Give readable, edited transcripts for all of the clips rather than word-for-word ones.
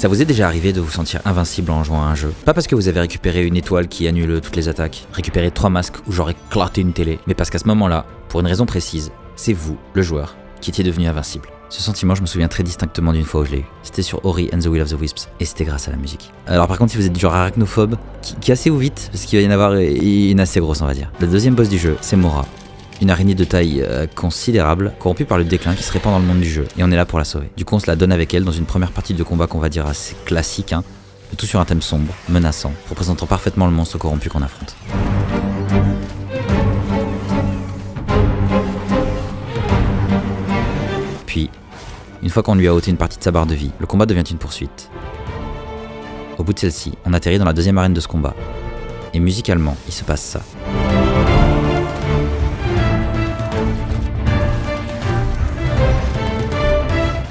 Ça vous est déjà arrivé de vous sentir invincible en jouant à un jeu? Pas parce que vous avez récupéré une étoile qui annule toutes les attaques, récupéré 3 masques ou genre éclaté une télé, mais parce qu'à ce moment-là, pour une raison précise, c'est vous, le joueur, qui étiez devenu invincible. Ce sentiment, je me souviens très distinctement d'une fois où je l'ai eu. C'était sur Ori and the Will of the Wisps, et c'était grâce à la musique. Alors par contre, si vous êtes du genre arachnophobe, qui assez ou vite, parce qu'il va y en avoir une assez grosse on va dire. Le deuxième boss du jeu, c'est Mora. Une araignée de taille considérable, corrompue par le déclin qui se répand dans le monde du jeu, et on est là pour la sauver. Du coup on se la donne avec elle dans une première partie de combat qu'on va dire assez classique, le tout sur un thème sombre, menaçant, représentant parfaitement le monstre corrompu qu'on affronte. Puis, une fois qu'on lui a ôté une partie de sa barre de vie, le combat devient une poursuite. Au bout de celle-ci, on atterrit dans la deuxième arène de ce combat, et musicalement, il se passe ça.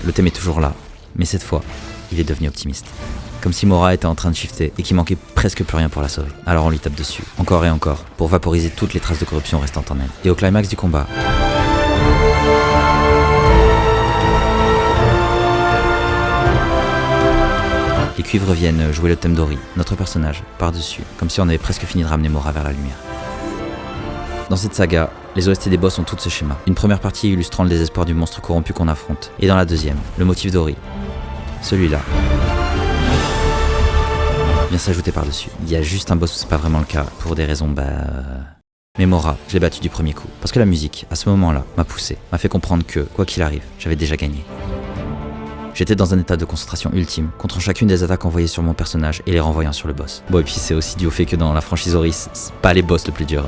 Le thème est toujours là, mais cette fois, il est devenu optimiste. Comme si Mora était en train de shifter et qu'il manquait presque plus rien pour la sauver. Alors on lui tape dessus, encore et encore, pour vaporiser toutes les traces de corruption restantes en elle. Et au climax du combat, les cuivres viennent jouer le thème d'Ori, notre personnage, par-dessus, comme si on avait presque fini de ramener Mora vers la lumière. Dans cette saga, les OST des boss ont tout ce schéma. Une première partie illustrant le désespoir du monstre corrompu qu'on affronte. Et dans la deuxième, le motif d'Ori. Celui-là vient s'ajouter par-dessus. Il y a juste un boss où c'est pas vraiment le cas, pour des raisons Mais Mora, je l'ai battu du premier coup. Parce que la musique, à ce moment-là, m'a poussé, m'a fait comprendre que, quoi qu'il arrive, j'avais déjà gagné. J'étais dans un état de concentration ultime, contre chacune des attaques envoyées sur mon personnage et les renvoyant sur le boss. Bon et puis c'est aussi dû au fait que dans la franchise Ori, c'est pas les boss le plus dur.